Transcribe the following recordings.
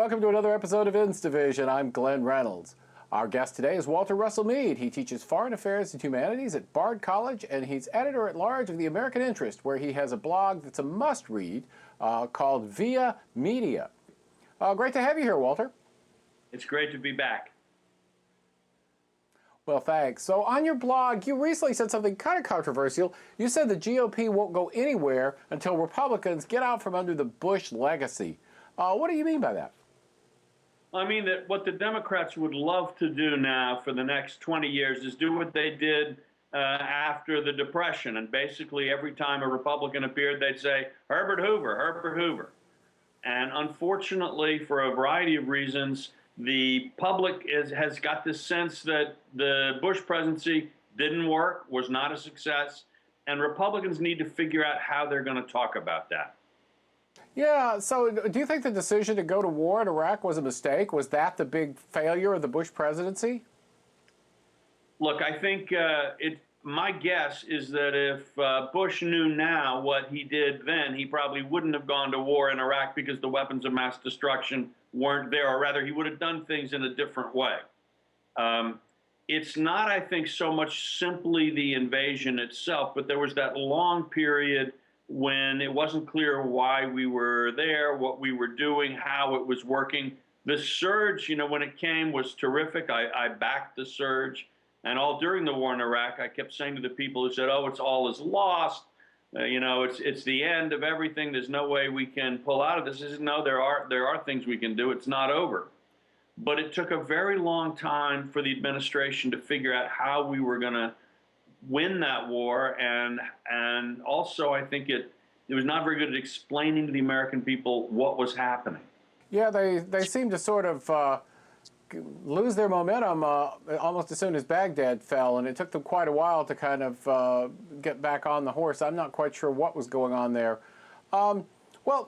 welcome to another episode of InstaVision. I'm Glenn Reynolds. Our guest today is Walter Russell Mead. He teaches Foreign Affairs and Humanities at Bard College, and he's editor-at-large of The American Interest, where he has a blog that's a must-read called Via Media. Great to have you here, Walter. It's great to be back. Well, thanks. So on your blog, you recently said something kind of controversial. You said the GOP won't go anywhere until Republicans get out from under the Bush legacy. What do you mean by that? I mean that what the Democrats would love to do now for the next 20 years is do what they did after the Depression. And basically every time a Republican appeared, they'd say, Herbert Hoover, Herbert Hoover. And unfortunately, for a variety of reasons, the public has got this sense that the Bush presidency didn't work, was not a success, and Republicans need to figure out how they're going to talk about that. Yeah, so do you think the decision to go to war in Iraq was a mistake? Was that the big failure of the Bush presidency? Look, I think my guess is that if Bush knew now what he did then, he probably wouldn't have gone to war in Iraq because the weapons of mass destruction weren't there, or rather, he would have done things in a different way. It's not, I think, so much simply the invasion itself, but there was that long period when it wasn't clear why we were there, what we were doing, how it was working. The surge, when it came, was terrific. I backed the surge. And all during the war in Iraq, I kept saying to the people who said, oh, it's all is lost. It's the end of everything. There's no way we can pull out of this. I said, no, there are things we can do. It's not over. But it took a very long time for the administration to figure out how we were going to win that war, and also I think it was not very good at explaining to the American people what was happening. Yeah, they seemed to sort of lose their momentum almost as soon as Baghdad fell, and it took them quite a while to kind of get back on the horse. I'm not quite sure what was going on there. Well,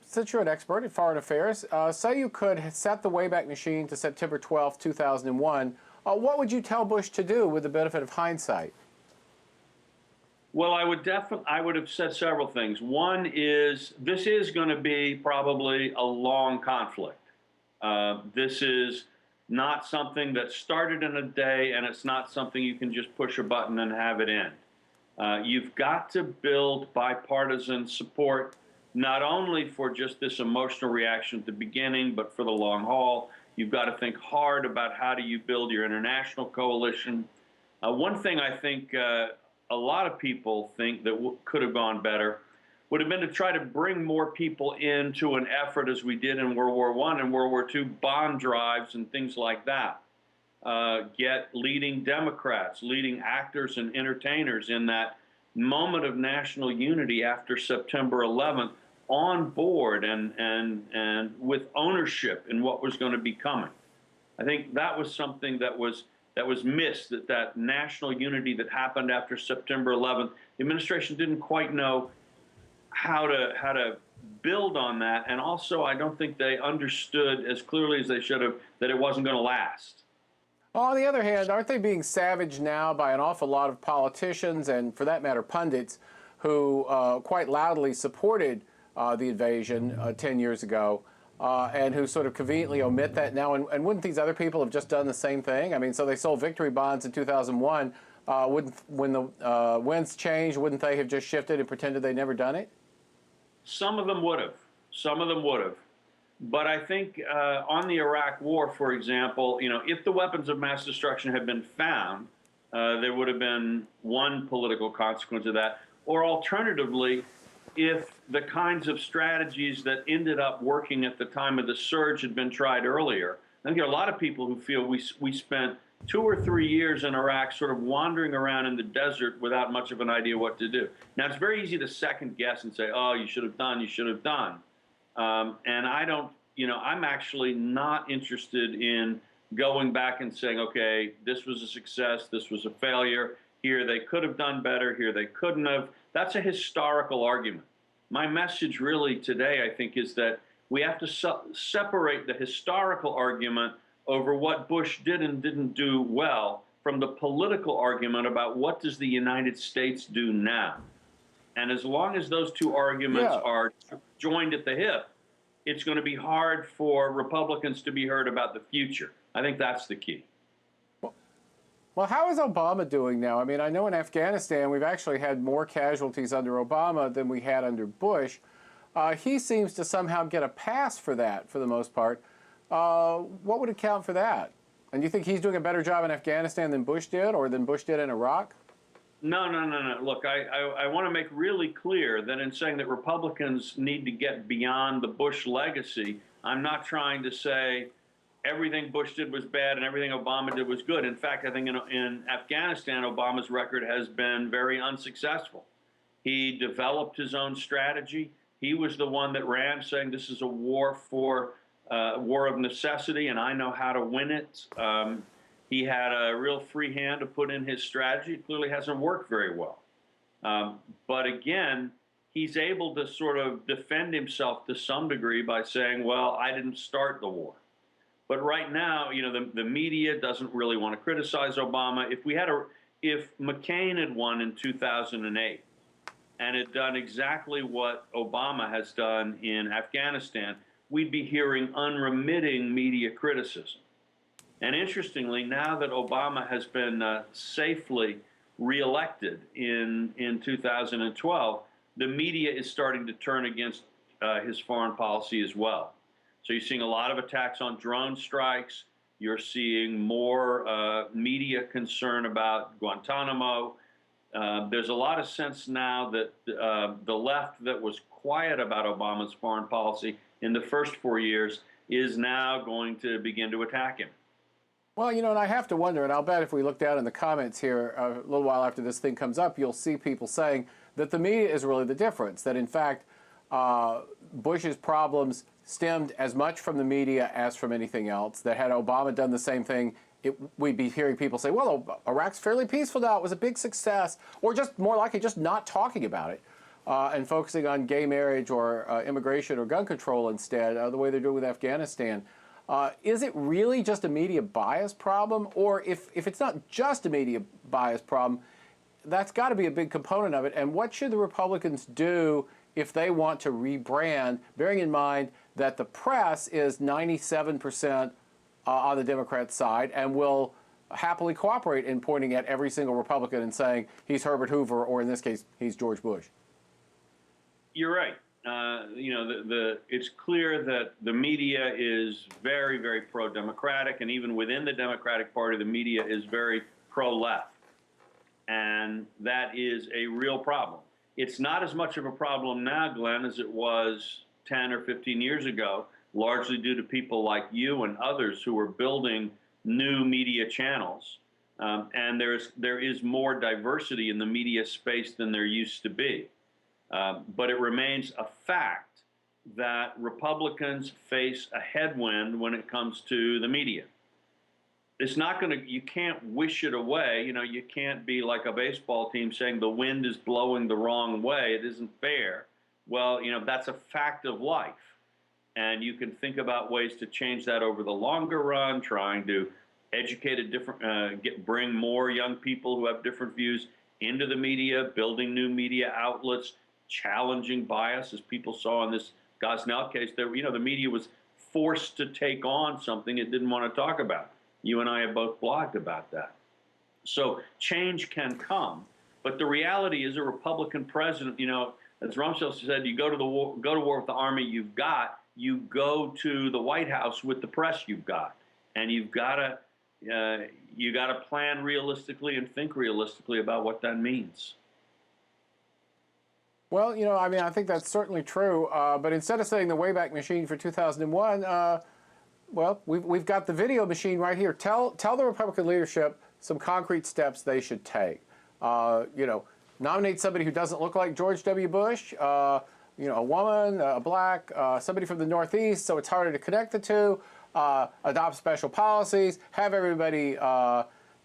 since you're an expert in foreign affairs, say you could set the Wayback Machine to September 12, 2001. What would you tell Bush to do with the benefit of hindsight? Well, I would have said several things. One is this is going to be probably a long conflict. This is not something that started in a day, and it's not something you can just push a button and have it end. You've got to build bipartisan support, not only for just this emotional reaction at the beginning, but for the long haul. You've got to think hard about how do you build your international coalition. One thing I think a lot of people think that could have gone better would have been to try to bring more people into an effort as we did in World War I and World War II, bond drives and things like that. Get leading Democrats, leading actors and entertainers in that moment of national unity after September 11th on board and with ownership in what was going to be coming. I think that was something that was missed, that national unity that happened after September 11th. The administration didn't quite know how to build on that, and also I don't think they understood as clearly as they should have that it wasn't going to last. Well, on the other hand, aren't they being savaged now by an awful lot of politicians and, for that matter, pundits who quite loudly supported the invasion 10 years ago, and who sort of conveniently omit that now? And wouldn't these other people have just done the same thing? I mean, so they sold victory bonds in 2001. When the winds changed, wouldn't they have just shifted and pretended they'd never done it? Some of them would have. Some of them would have. But I think on the Iraq War, for example, if the weapons of mass destruction had been found, there would have been one political consequence of that. Or alternatively, if the kinds of strategies that ended up working at the time of the surge had been tried earlier. I think there are a lot of people who feel we spent 2 or 3 years in Iraq sort of wandering around in the desert without much of an idea what to do. Now, it's very easy to second guess and say, oh, you should have done, you should have done. And I don't, I'm actually not interested in going back and saying, okay, this was a success, this was a failure. Here they could have done better, here they couldn't have. That's a historical argument. My message really today, I think, is that we have to separate the historical argument over what Bush did and didn't do well from the political argument about what does the United States do now. And as long as those two arguments are joined at the hip, it's going to be hard for Republicans to be heard about the future. I think that's the key. Well, how is Obama doing now? I mean, I know in Afghanistan we've actually had more casualties under Obama than we had under Bush. He seems to somehow get a pass for that for the most part. What would account for that? And you think he's doing a better job in Afghanistan than Bush did, or than Bush did in Iraq? No. Look, I want to make really clear that in saying that Republicans need to get beyond the Bush legacy, I'm not trying to say everything Bush did was bad and everything Obama did was good. In fact, I think in Afghanistan, Obama's record has been very unsuccessful. He developed his own strategy. He was the one that ran, saying this is a war of necessity, and I know how to win it. He had a real free hand to put in his strategy. It clearly hasn't worked very well. But again, he's able to sort of defend himself to some degree by saying, well, I didn't start the war. But right now, you know, the media doesn't really want to criticize Obama. If McCain had won in 2008 and had done exactly what Obama has done in Afghanistan, we'd be hearing unremitting media criticism. And interestingly, now that Obama has been safely reelected in 2012, the media is starting to turn against his foreign policy as well. So you're seeing a lot of attacks on drone strikes. You're seeing more media concern about Guantanamo. There's a lot of sense now that the left that was quiet about Obama's foreign policy in the first 4 years is now going to begin to attack him. Well, you know, and I have to wonder, and I'll bet if we look down in the comments here a little while after this thing comes up, you'll see people saying that the media is really the difference, that in fact Bush's problems stemmed as much from the media as from anything else, that had Obama done the same thing, we'd be hearing people say, well, Iraq's fairly peaceful now, it was a big success, or just more likely just not talking about it and focusing on gay marriage or immigration or gun control instead, the way they're doing with Afghanistan. Is it really just a media bias problem? Or if it's not just a media bias problem, that's got to be a big component of it. And what should the Republicans do if they want to rebrand, bearing in mind that the press is 97% on the Democrat side and will happily cooperate in pointing at every single Republican and saying he's Herbert Hoover, or in this case, he's George Bush? You're right. You know, it's clear that the media is very, very pro-democratic, and even within the Democratic Party, the media is very pro-left. And that is a real problem. It's not as much of a problem now, Glenn, as it was 10 or 15 years ago, largely due to people like you and others who are building new media channels. And there is more diversity in the media space than there used to be. But it remains a fact that Republicans face a headwind when it comes to the media. It's not going to, you can't wish it away. You know, you can't be like a baseball team saying the wind is blowing the wrong way. It isn't fair. Well, you know, that's a fact of life. And you can think about ways to change that over the longer run, trying to educate bring more young people who have different views into the media, building new media outlets, challenging bias, as people saw in this Gosnell case. The media was forced to take on something it didn't want to talk about. You and I have both blogged about that. So change can come, but the reality is a Republican president, you know, as Rumsfeld said, you go to war with the army you've got, you go to the White House with the press you've got, and you got to plan realistically and think realistically about what that means. Well, you know, I mean, I think that's certainly true. But instead of saying the Wayback Machine for 2001, well, we've got the video machine right here. Tell the Republican leadership some concrete steps they should take. You know, nominate somebody who doesn't look like George W. Bush. You know, a woman, a black, somebody from the Northeast, so it's harder to connect the two. Adopt special policies. Have everybody,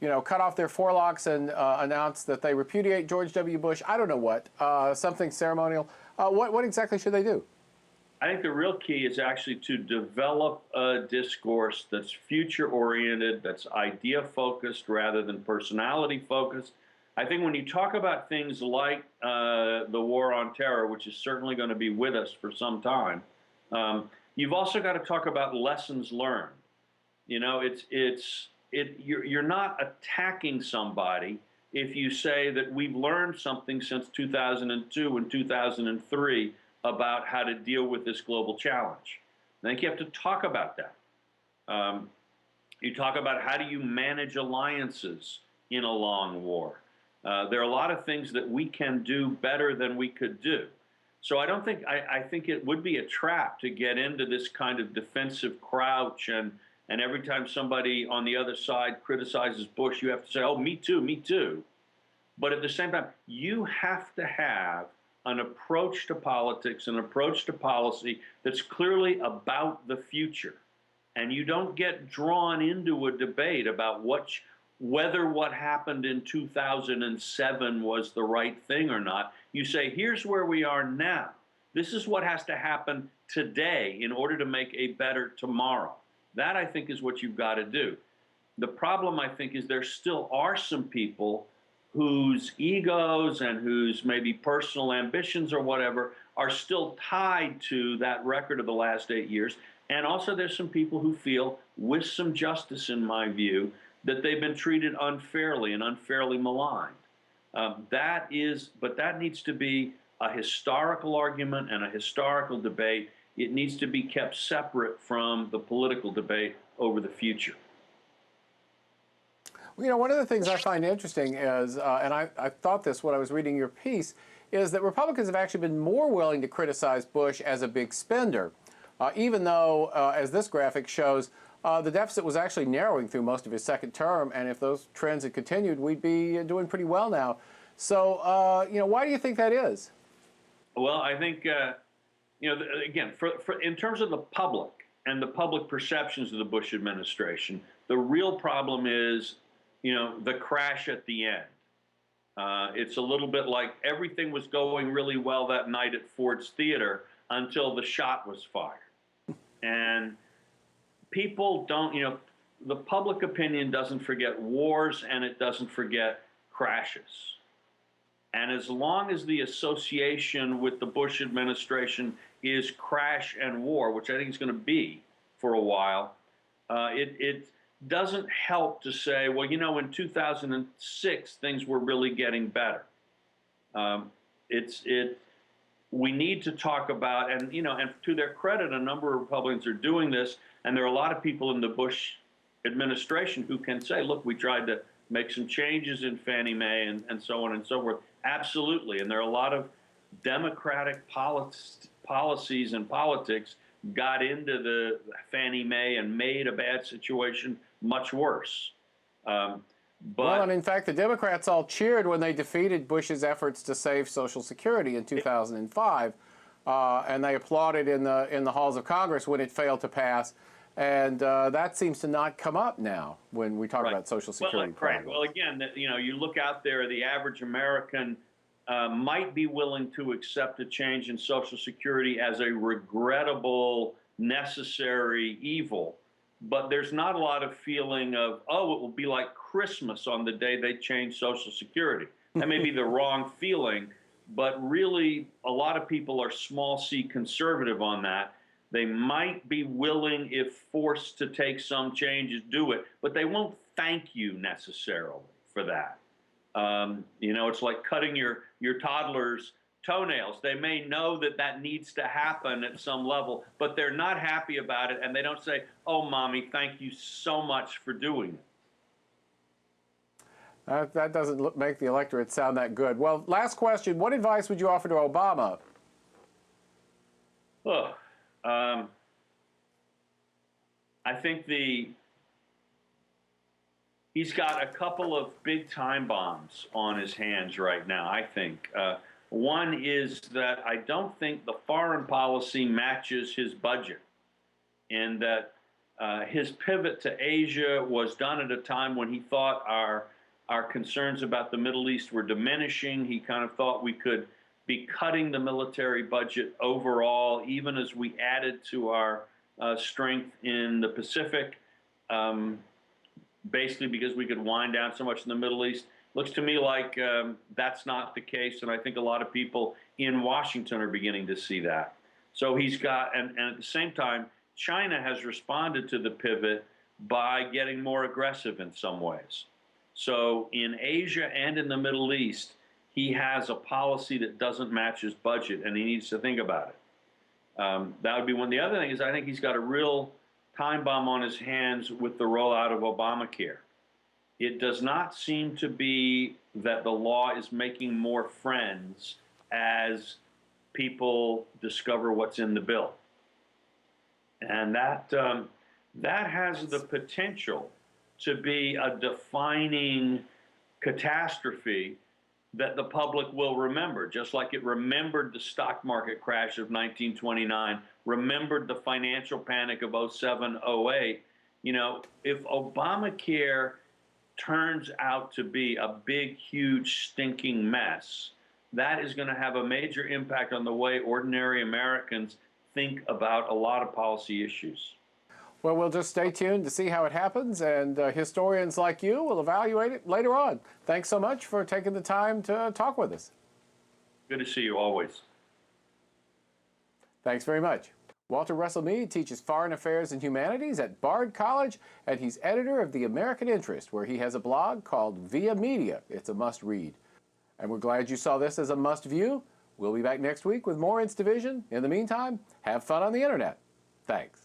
you know, cut off their forelocks and announce that they repudiate George W. Bush. I don't know what. Something ceremonial. What exactly should they do? I think the real key is actually to develop a discourse that's future-oriented, that's idea-focused rather than personality-focused. I think when you talk about things like the war on terror, which is certainly going to be with us for some time, You've also got to talk about lessons learned. You know, you're not attacking somebody if you say that we've learned something since 2002 and 2003 about how to deal with this global challenge. I think you have to talk about that. You talk about how do you manage alliances in a long war. There are a lot of things that we can do better than we could do. So I think it would be a trap to get into this kind of defensive crouch, and every time somebody on the other side criticizes Bush, you have to say, oh, me too, me too. But at the same time, you have to have an approach to politics, an approach to policy that's clearly about the future. And you don't get drawn into a debate about whether what happened in 2007 was the right thing or not. You say, here's where we are now. This is what has to happen today in order to make a better tomorrow. That, I think, is what you've got to do. The problem, I think, is there still are some people whose egos and whose maybe personal ambitions or whatever are still tied to that record of the last 8 years. And also there's some people who feel, with some justice in my view, that they've been treated unfairly and unfairly maligned. But that needs to be a historical argument and a historical debate. It needs to be kept separate from the political debate over the future. You know, one of the things I find interesting is, and I thought this when I was reading your piece, is that Republicans have actually been more willing to criticize Bush as a big spender, even though, as this graphic shows, the deficit was actually narrowing through most of his second term, and if those trends had continued, we'd be doing pretty well now. So, you know, why do you think that is? Well, I think, you know, again, in terms of the public and the public perceptions of the Bush administration, the real problem is, you know, the crash at the end. It's a little bit like everything was going really well that night at Ford's Theater until the shot was fired. And people don't, you know, the public opinion doesn't forget wars and it doesn't forget crashes. And as long as the association with the Bush administration is crash and war, which I think is going to be for a while, it doesn't help to say, well, you know, in 2006, things were really getting better. We need to talk about, and, you know, and to their credit, a number of Republicans are doing this, and there are a lot of people in the Bush administration who can say, look, we tried to make some changes in Fannie Mae and so on and so forth. Absolutely. And there are a lot of Democratic policies and politics got into the Fannie Mae and made a bad situation much worse. Well, and in fact, the Democrats all cheered when they defeated Bush's efforts to save Social Security in 2005, and they applauded in the halls of Congress when it failed to pass. And that seems to not come up now when we talk about Social Security. Right. Well, again, you know, you look out there, the average American might be willing to accept a change in Social Security as a regrettable, necessary evil. But there's not a lot of feeling of, oh, it will be like Christmas on the day they change Social Security. That may be the wrong feeling, but really a lot of people are small c conservative on that. They might be willing, if forced to take some changes, do it, but they won't thank you necessarily for that. You know, it's like cutting your toddler's toenails. They may know that that needs to happen at some level, but they're not happy about it, and they don't say, oh, Mommy, thank you so much for doing it. That doesn't make the electorate sound that good. Well, last question. What advice would you offer to Obama? Oh, I think he's got a couple of big time bombs on his hands right now, I think. One is that I don't think the foreign policy matches his budget, and that his pivot to Asia was done at a time when he thought our concerns about the Middle East were diminishing. He kind of thought we could be cutting the military budget overall, even as we added to our strength in the Pacific, basically because we could wind down so much in the Middle East. Looks to me like that's not the case, and I think a lot of people in Washington are beginning to see that. So he's got, and at the same time, China has responded to the pivot by getting more aggressive in some ways. So in Asia and in the Middle East, he has a policy that doesn't match his budget, and he needs to think about it. That would be one. The other thing is I think he's got a real time bomb on his hands with the rollout of Obamacare. It does not seem to be that the law is making more friends as people discover what's in the bill. And that has the potential to be a defining catastrophe that the public will remember, just like it remembered the stock market crash of 1929, remembered the financial panic of 07, 08. You know, if Obamacare turns out to be a big, huge, stinking mess, that is going to have a major impact on the way ordinary Americans think about a lot of policy issues. Well, we'll just stay tuned to see how it happens, and historians like you will evaluate it later on. Thanks so much for taking the time to talk with us. Good to see you always. Thanks very much. Walter Russell Mead teaches Foreign Affairs and Humanities at Bard College, and he's editor of The American Interest, where he has a blog called Via Media. It's a must-read. And we're glad you saw this as a must-view. We'll be back next week with more InstaVision. In the meantime, have fun on the internet. Thanks.